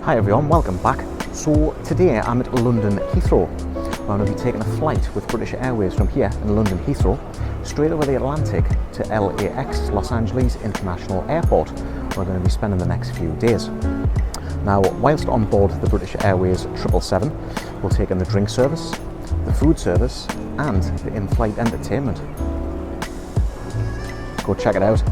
Hi everyone, welcome back. So today I'm at London Heathrow. I'm going to be taking a flight with British Airways from here in London Heathrow straight over the Atlantic to LAX, Los Angeles International Airport. We're going to be spending the next few days. Now, whilst on board the British Airways 777, we'll take in the drink service, the food service and the in-flight entertainment. Go check it out.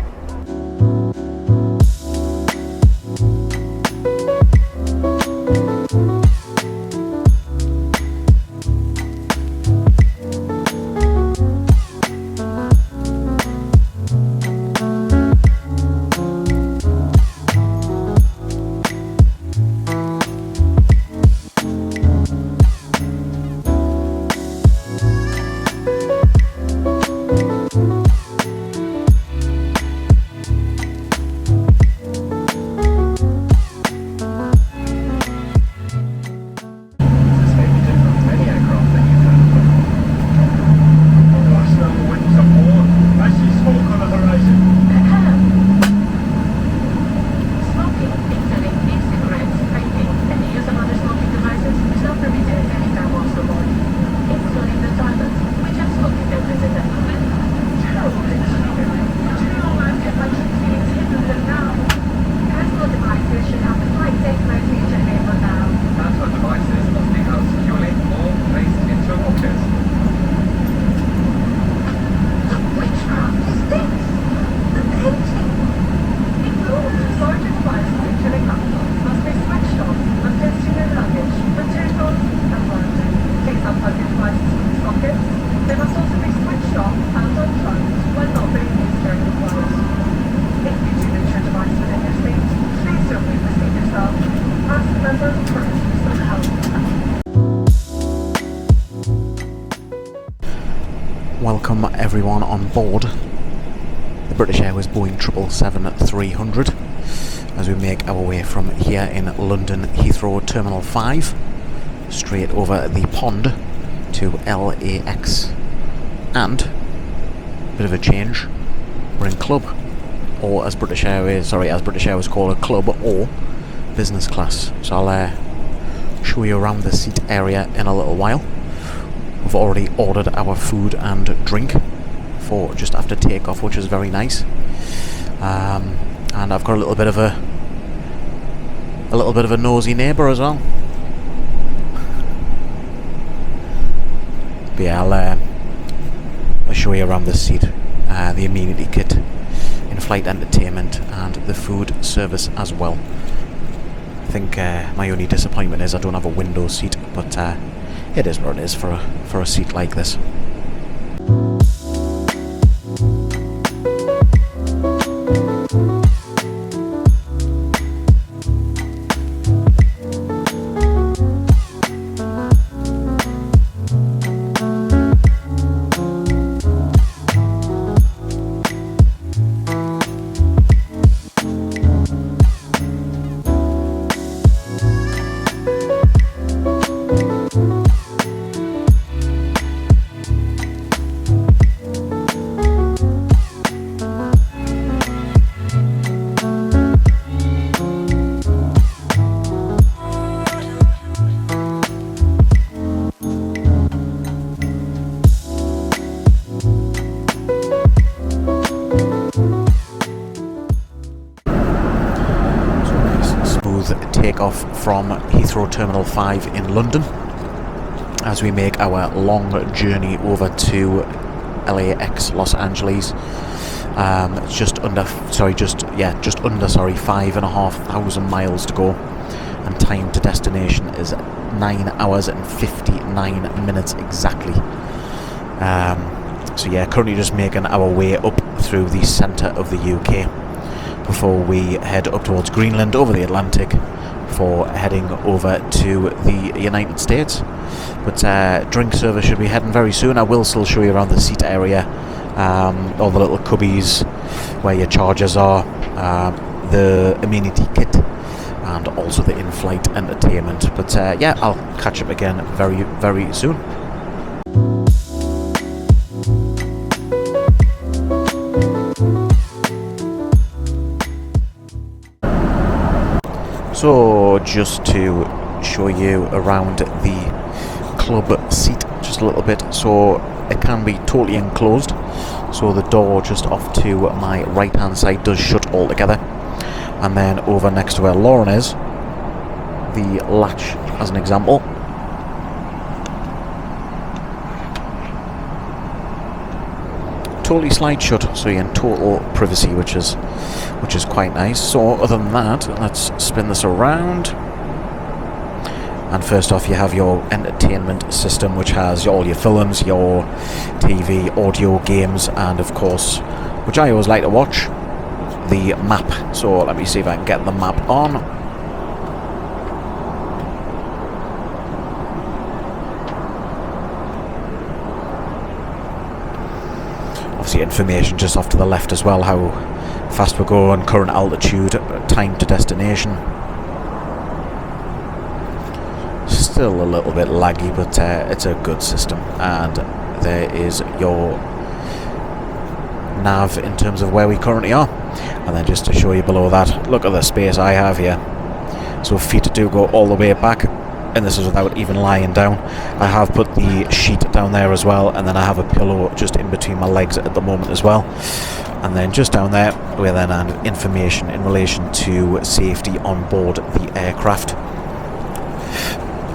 Welcome everyone on board the British Airways Boeing 777-300 as we make our way from here in London Heathrow Terminal 5 straight over the pond to LAX. And a bit of a change, we're in club, or as British Airways call it, club or business class. So I'll show you around the seat area in a little while. We've already ordered our food and drink for just after takeoff, which is very nice. And I've got a little bit of a nosy neighbour as well. But yeah, I'll show you around the seat, the amenity kit, in-flight entertainment, and the food service as well. I think my only disappointment is I don't have a window seat, but it is what it is for a seat like this. Takeoff from Heathrow Terminal 5 in London as we make our long journey over to LAX, Los Angeles. Just under 5,500 miles to go, and time to destination is 9 hours and 59 minutes exactly. So yeah, currently just making our way up through the centre of the UK before we head up towards Greenland over the Atlantic for heading over to the United States. But drink service should be heading very soon. I will still show you around the seat area, all the little cubbies where your chargers are, the amenity kit, and also the in-flight entertainment. But yeah, I'll catch up again very, very soon. So just to show you around the club seat just a little bit, so it can be totally enclosed, so the door just off to my right hand side does shut altogether, and then over next to where Lauren is, the latch as an example totally slides shut, so you're in total privacy, which is quite nice. So other than that, let's spin this around. And first off, you have your entertainment system, which has all your films, your TV, audio, games, and of course, which I always like to watch, the map. So let me see if I can get the map on. Obviously information just off to the left as well, how fast we're going, current altitude, time to destination. Still a little bit laggy, but it's a good system. And there is your nav in terms of where we currently are. And then just to show you below that, look at the space I have here. So feet do go all the way back, and this is without even lying down. I have put the sheet down there as well, and then I have a pillow just in between my legs at the moment as well. And then just down there we then have information in relation to safety on board the aircraft.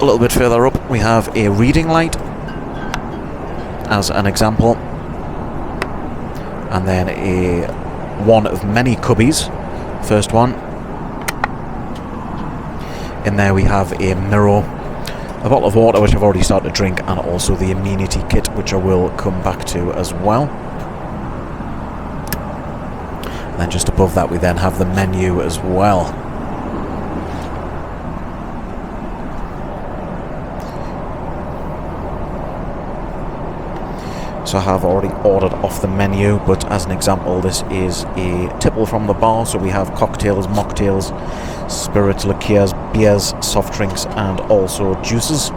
A little bit further up we have a reading light as an example, and then one of many cubbies. First one, in there we have a mirror, a bottle of water which I've already started to drink, and also the Amenity kit, which I will come back to as well. And then just above that we then have the menu as well. So I have already ordered off the menu, but as an example, this is a tipple from the bar. So we have cocktails, mocktails, spirits, liqueurs, beers, soft drinks, and also juices.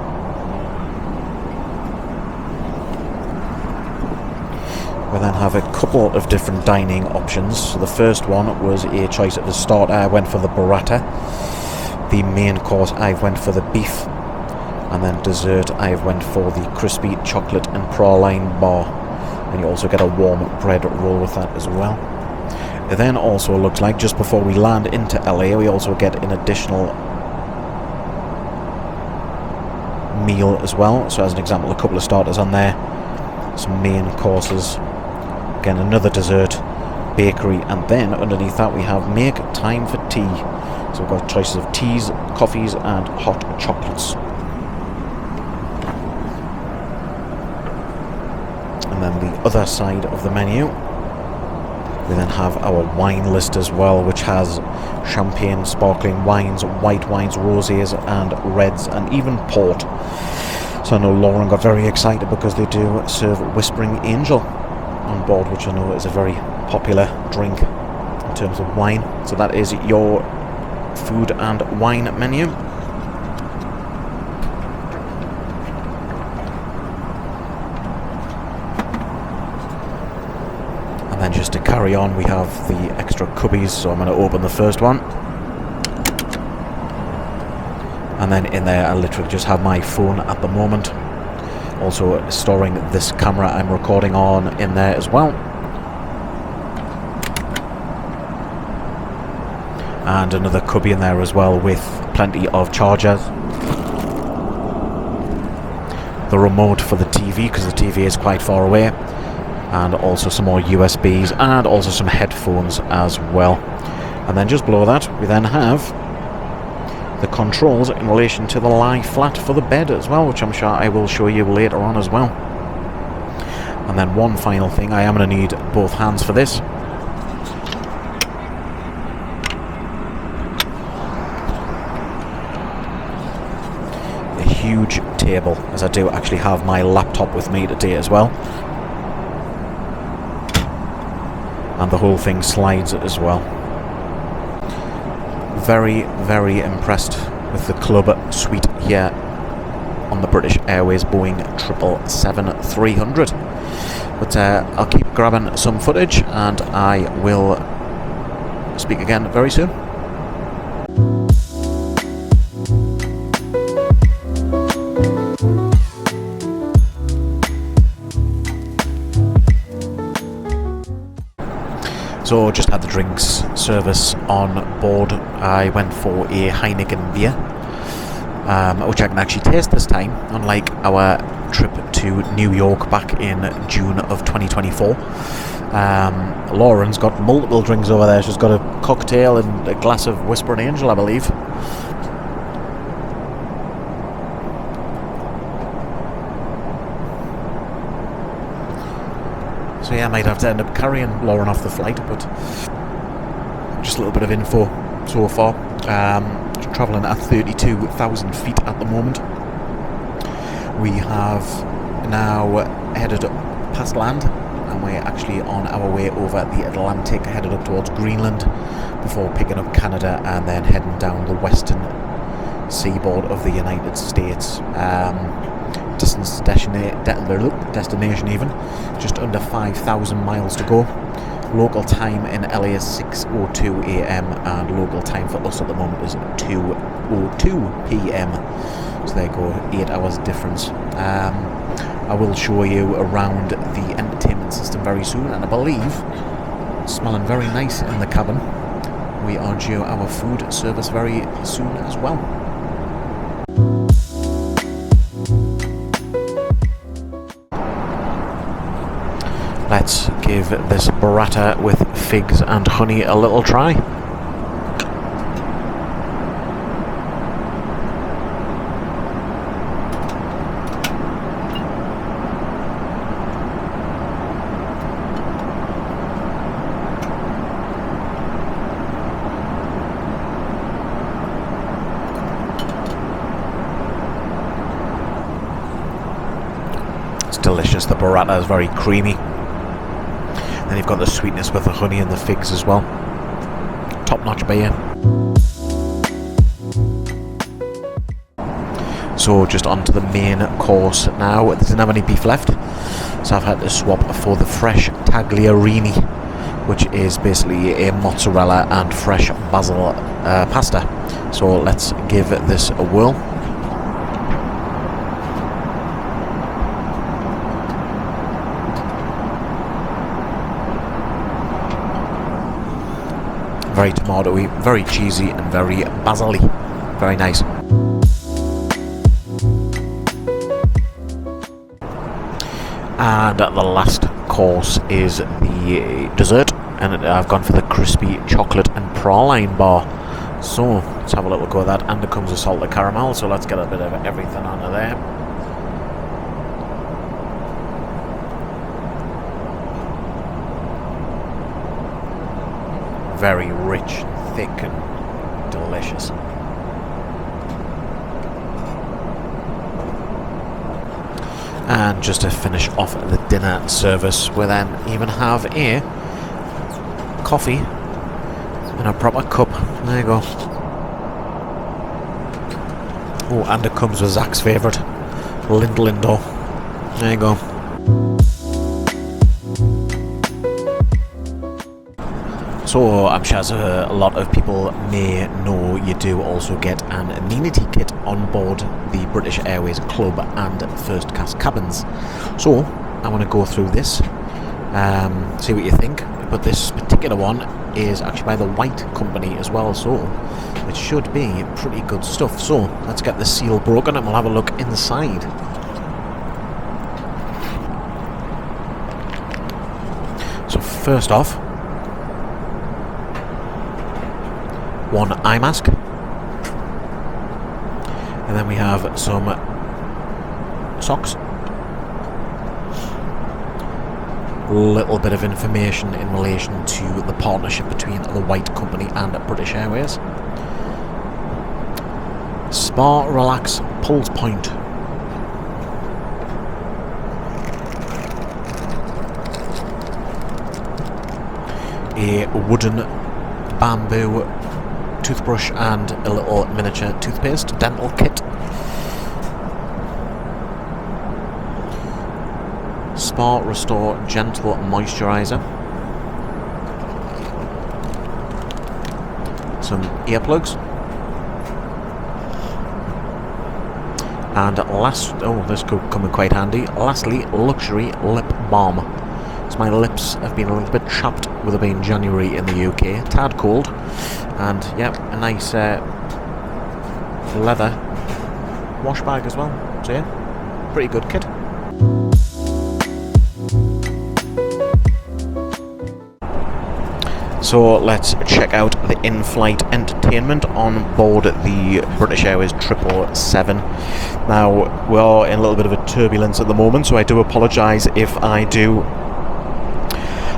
We then have a couple of different dining options. So the first one was a choice at the start. I went for the burrata. The main course, I went for the beef. And then dessert, I went for the crispy chocolate and praline bar. And you also get a warm bread roll with that as well. It then also looks like just before we land into LA, we also get an additional meal as well. So as an example, a couple of starters on there, some main courses, again another dessert, bakery, and then underneath that we have make time for tea. So we've got choices of teas, coffees, and hot chocolates. And then the other side of the menu, we then have our wine list as well, which has champagne, sparkling wines, white wines, rosés, and reds, and even port. So I know Lauren got very excited because they do serve Whispering Angel on board, which I know is a very popular drink in terms of wine. So that is your food and wine menu. And then just to carry on, we have the extra cubbies, so I'm going to open the first one. And then in there I literally just have my phone at the moment. Also storing this camera I'm recording on in there as well. And another cubby in there as well with plenty of chargers. The remote for the TV, because the TV is quite far away. And also some more USBs, and also some headphones as well. And then just below that we then have the controls in relation to the lie flat for the bed as well, which I'm sure I will show you later on as well. And then one final thing, I am going to need both hands for this. A huge table, as I do actually have my laptop with me today as well. And the whole thing slides as well. Very, very impressed with the club suite here on the British Airways Boeing 777-300. But I'll keep grabbing some footage and I will speak again very soon. So just had the drinks service on board. I went for a Heineken beer, which I can actually taste this time, unlike our trip to New York back in June of 2024. Lauren's got multiple drinks over there. She's got a cocktail and a glass of Whispering Angel, I believe. So yeah, I might have to end up carrying Lauren off the flight, but just a little bit of info so far. Travelling at 32,000 feet at the moment. We have now headed up past land, and we're actually on our way over the Atlantic, headed up towards Greenland before picking up Canada and then heading down the western seaboard of the United States. Destination even just under 5,000 miles to go. Local time in LA is 6:02 a.m. and local time for us at the moment is 2:02 p.m. So there you go, 8 hours difference. I will show you around the entertainment system very soon, and I believe smelling very nice in the cabin. We are due our food service very soon as well. Let's give this burrata with figs and honey a little try. It's delicious. The burrata is very creamy. Then you've got the sweetness with the honey and the figs as well. Top-notch beer. So just on to the main course now. They didn't have any beef left, so I've had to swap for the fresh tagliarini, which is basically a mozzarella and fresh basil pasta. So let's give this a whirl. Very tomatoey, very cheesy and very basil-y. Very nice. And the last course is the dessert, and I've gone for the crispy chocolate and praline bar. So let's have a little go at that, and it comes with salted caramel, so let's get a bit of everything onto there. Very rich, thick and delicious. And just to finish off the dinner service, we then even have a coffee in a proper cup. There you go. Oh, and it comes with Zach's favourite, Lindor. There you go. So I'm sure as a lot of people may know, you do also get an amenity kit on board the British Airways Club and First Class cabins. So I want to go through this, see what you think. But this particular one is actually by the White Company as well, so it should be pretty good stuff. So let's get the seal broken and we'll have a look inside. So first off, one eye mask, and then we have some socks, a little bit of information in relation to the partnership between the White Company and British Airways. Spa Relax Pulse Point, a wooden bamboo toothbrush and a little miniature toothpaste dental kit, Spa Restore Gentle Moisturiser, some earplugs, and this could come in quite handy, lastly, luxury lip balm. Smells my lips have been a little bit chapped with it being January in the UK. Tad cold. And, yeah, a nice leather wash bag as well. So, yeah, pretty good kit. So let's check out the in-flight entertainment on board the British Airways 777. Now, we are in a little bit of a turbulence at the moment, so I do apologise if I do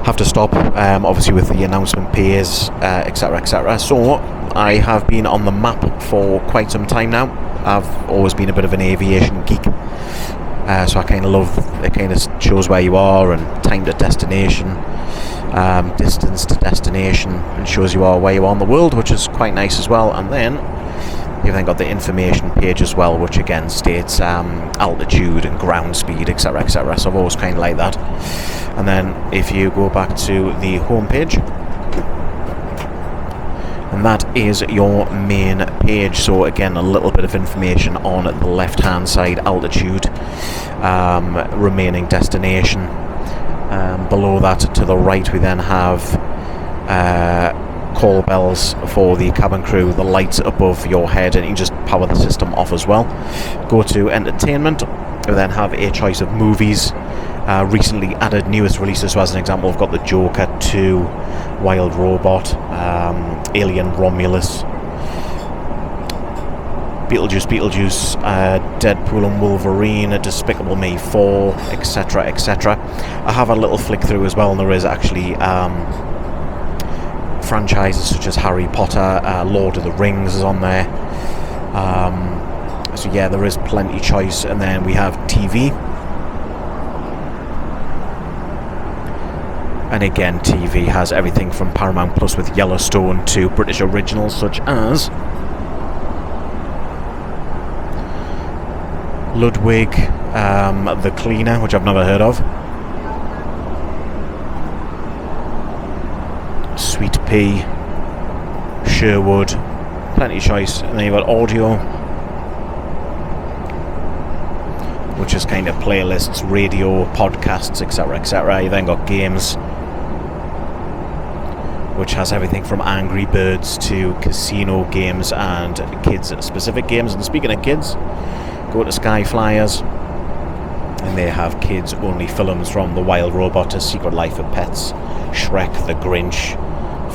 have to stop, obviously with the announcement pays, etc, etc. So I have been on the map for quite some time now. I've always been a bit of an aviation geek, so I kind of love, it kind of shows where you are and time to destination, distance to destination, and shows you are where you are in the world, which is quite nice as well. And then you've then got the information page as well, which again states altitude and ground speed, etc, etc. So I've always kind of liked that. And then if you go back to the home page, and that is your main page. So again, a little bit of information on the left hand side: altitude, remaining destination. Below that to the right we then have call bells for the cabin crew, the lights above your head, and you can just power the system off as well. Go to entertainment, we then have a choice of movies, recently added newest releases. So as an example, I've got the Joker 2, Wild Robot, Alien Romulus, Beetlejuice, Deadpool and Wolverine, Despicable Me 4, etc, etc. I have a little flick through as well, and there is actually franchises such as Harry Potter, Lord of the Rings is on there. So yeah, there is plenty choice. And then we have TV. And again, TV has everything from Paramount Plus with Yellowstone to British originals such as Ludwig, the Cleaner, which I've never heard of, Sweet Pea, Sherwood, plenty of choice. And then you've got audio, which is kind of playlists, radio, podcasts, etc, etc. You then got games, which has everything from Angry Birds to casino games and kids specific games. And speaking of kids, go to Sky Flyers, and they have kids only films from The Wild Robot to Secret Life of Pets, Shrek, The Grinch,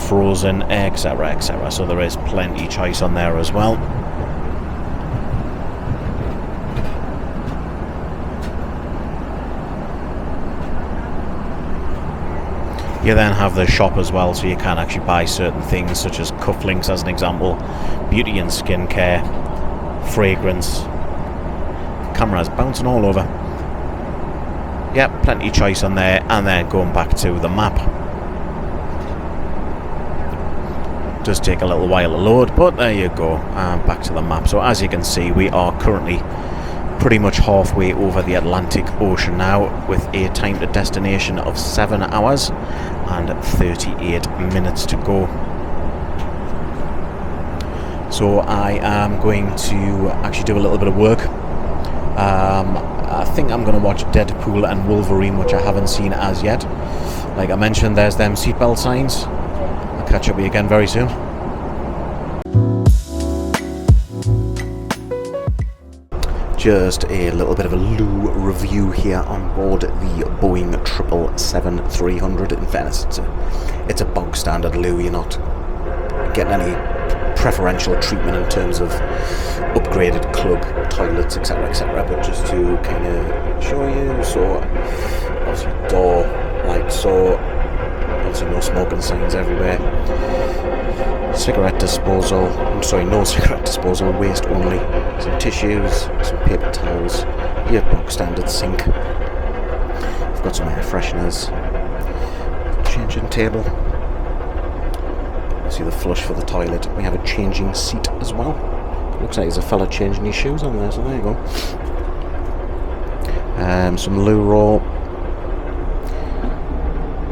Frozen, etc, etc. So there is plenty choice on there as well. You then have the shop as well, so you can actually buy certain things such as cufflinks as an example, beauty and skincare, fragrance. Cameras bouncing all over. Yep, plenty of choice on there. And then going back to the map, does take a little while to load, but there you go, back to the map. So as you can see, we are currently pretty much halfway over the Atlantic Ocean now, with a time to destination of 7 hours and 38 minutes to go. So I am going to actually do a little bit of work. I think I'm going to watch Deadpool and Wolverine, which I haven't seen as yet. Like I mentioned, there's them seatbelt signs. I'll catch up with you again very soon. Just a little bit of a loo review here on board the Boeing 777-300. In fairness, it's a bog standard loo. You're not getting any preferential treatment in terms of upgraded club toilets, etc, etc, but just to kind of show you. So obviously door like so, obviously no smoking signs everywhere, cigarette disposal, I'm sorry, no cigarette disposal, waste only, some tissues, some paper towels, your box standard sink. I've got some air fresheners, changing table. See the flush for the toilet. We have a changing seat as well. Looks like there's a fella changing his shoes on there, so there you go. Some loo roll,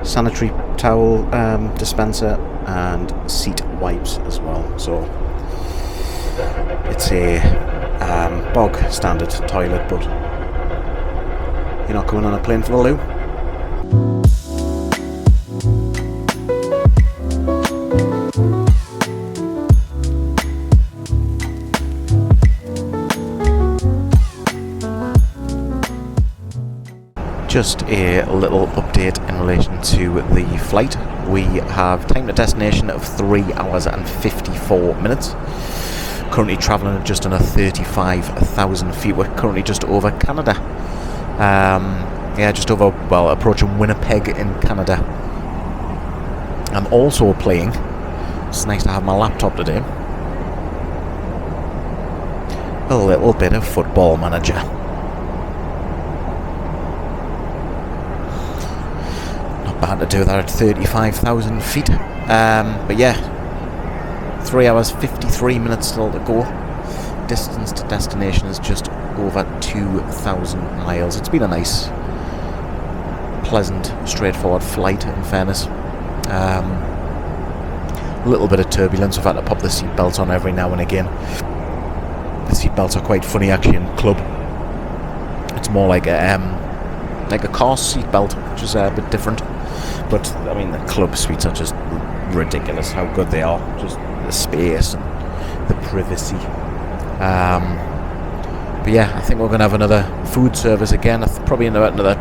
sanitary towel dispenser, and seat wipes as well. So it's a bog standard toilet, but you're not going on a plane for the loo. Just a little update in relation to the flight. We have time to destination of 3 hours and 54 minutes. Currently travelling at just under 35,000 feet. We're currently just over Canada. Just over, well, approaching Winnipeg in Canada. I'm also playing, it's nice to have my laptop today, a little bit of Football Manager. Not bad to do that at 35,000 feet. But yeah, 3 hours 53 minutes still to go. Distance to destination is just over 2,000 miles. It's been a nice, pleasant, straightforward flight, in fairness. A little bit of turbulence. I've had to pop the seatbelt on every now and again. The seatbelts are quite funny actually in club. It's more like a car seatbelt, which is a bit different. But I mean, the club suites are just ridiculous how good they are. Just the space and the privacy. But yeah, I think we're going to have another food service again. Probably in about another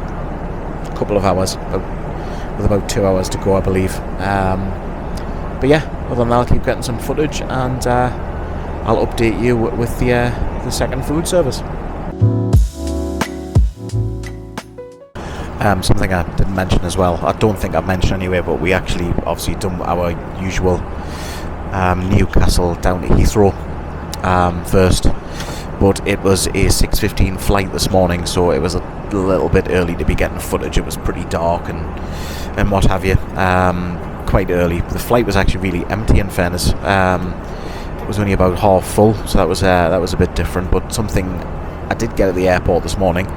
couple of hours, with about 2 hours to go, I believe. But yeah, other than that, I'll keep getting some footage, and I'll update you with the second food service. Something I didn't mention as well, I don't think I've mentioned anyway, but we actually obviously done our usual Newcastle down to Heathrow first, but it was a 6:15 flight this morning, so it was a little bit early to be getting footage. It was pretty dark and what have you, quite early. The flight was actually really empty, in fairness. It was only about half full, so that was a bit different. But something I did get at the airport this morning,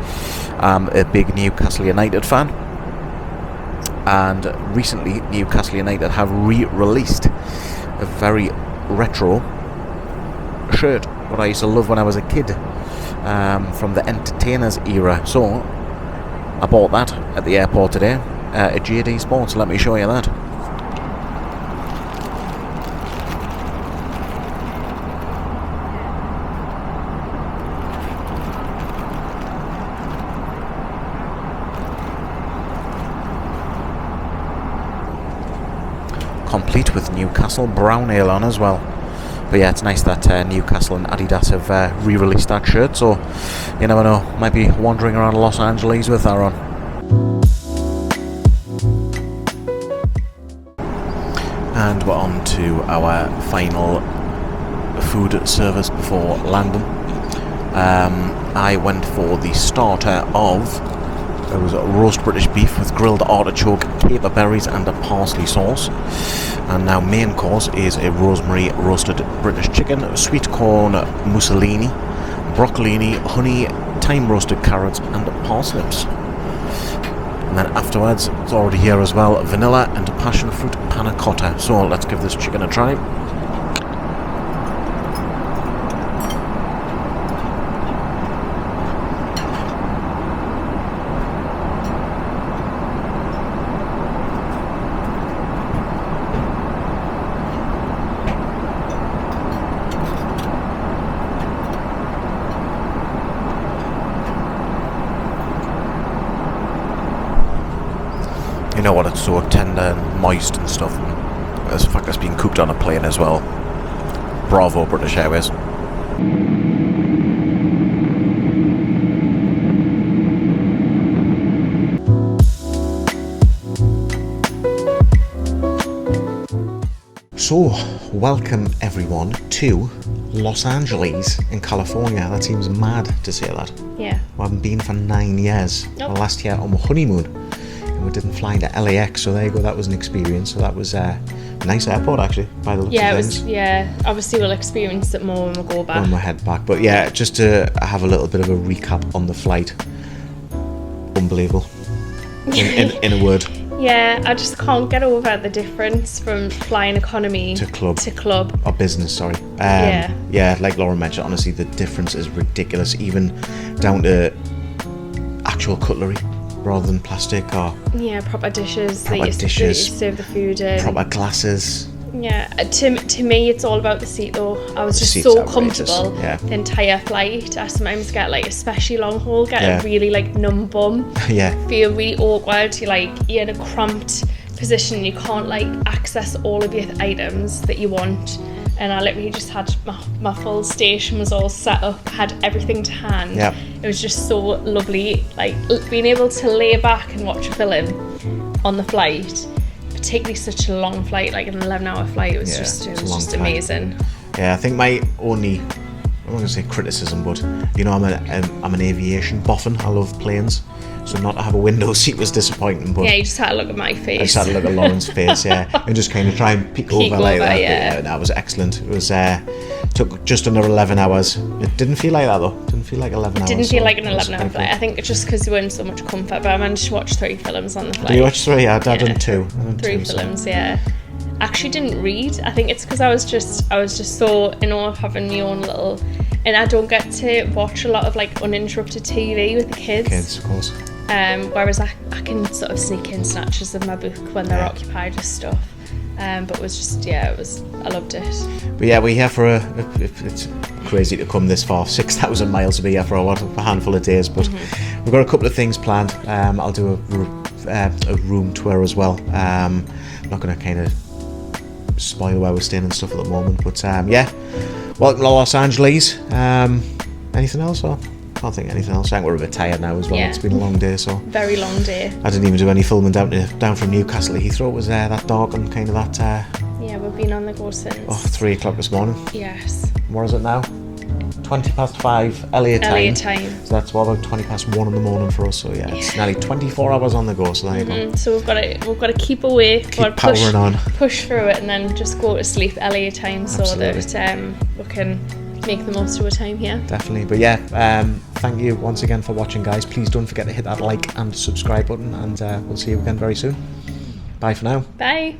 a big Newcastle United fan, and recently Newcastle United have re-released a very retro shirt, what I used to love when I was a kid, from the Entertainers era. So I bought that at the airport today at JD Sports. Let me show you that. Complete with Newcastle brown ale on as well. But yeah, it's nice that Newcastle and Adidas have re-released that shirt, so you never know, might be wandering around Los Angeles with that on. And we're on to our final food service before landing. I went for the starter of, it was roast British beef with grilled artichoke, caper berries and a parsley sauce. And now main course is a rosemary roasted British chicken, sweet corn mussolini, broccolini, honey, thyme roasted carrots and parsnips. And then afterwards, it's already here as well, vanilla and passion fruit panna cotta. So let's give this chicken a try. You know what, it's so tender and moist and stuff. As a fact, it's been cooked on a plane as well. Bravo, British Airways. So, welcome everyone to Los Angeles in California. That seems mad to say that. Yeah. We haven't been for 9 years. Nope. Last year on my honeymoon. We didn't fly to LAX, so there you go, that was an experience. So that was a nice airport actually, by the looks of things. Obviously we'll experience it more when we go back. When we head back. But yeah, just to have a little bit of a recap on the flight. Unbelievable. In a word. Yeah, I just can't get over the difference from flying economy to club. Or business, sorry. Yeah, like Lauren mentioned, honestly, the difference is ridiculous, even down to actual cutlery. Rather than plastic, or proper dishes proper that you serve the food in. Proper glasses, Yeah, to me it's all about the seat though. I was The just seat's so outrageous, comfortable yeah. the entire flight. I sometimes get like, especially long haul, get Yeah. a really like numb bum. Yeah. Feel really awkward. You're in a cramped position. You can't like access all of your items that you want. And I literally just had my full station was all set up, had everything to hand. Yep. It was just so lovely, like being able to lay back and watch a film on the flight, particularly such a long flight, like an 11-hour flight. It was Yeah, just it's a long flight. amazing. Yeah, I think my only, I'm not going to say criticism, but I'm an aviation boffin. I love planes, so not to have a window seat was disappointing. But Yeah, you just had to look at my face. I just had to look at Lauren's face, yeah, and just kind of try and peek over like that. Yeah. But yeah, that was excellent. It was took just under 11 hours. It didn't feel like that though. It didn't feel like 11 hours. Didn't feel so like an it was 11-hour quite flight. good. I think it's just because we were in so much comfort. But I managed to watch 3 films on the flight. Did you watch 3? I've done Yeah. 2. 3 films, yeah. Actually didn't read. I think it's because I was just so in awe of having my own little, and I don't get to watch a lot of like uninterrupted TV with the kids. Kids, of course. Whereas I can sort of sneak in snatches of my book when they're Yeah. occupied with stuff. But it was just, I loved it. But yeah, we're here for it's crazy to come this far, 6,000 miles to be here for a handful of days, but we've got a couple of things planned. I'll do a room tour as well. I'm not going to kind of spoil where we're staying and stuff at the moment, but yeah, welcome to Los Angeles. Anything else? Or can't think of anything else. I think we're a bit tired now as well. Yeah. It's been a long day, so Very long day. I didn't even do any filming down from Newcastle to Heathrow. It was that dark and kind of that Yeah, we've been on the go since. 3 o'clock this morning. Yes. What is it now? 5:20 LA time. LA time. So that's about 1 in the morning for us. So yeah, it's nearly 24 hours on the go. So there you go. So we've got to keep awake. Keep powering on. Push through it, and then just go to sleep LA time, so Absolutely. that we can make the most of our time here. Definitely. But yeah, thank you once again for watching, guys. Please don't forget to hit that like and subscribe button, and we'll see you again very soon. Bye for now. Bye.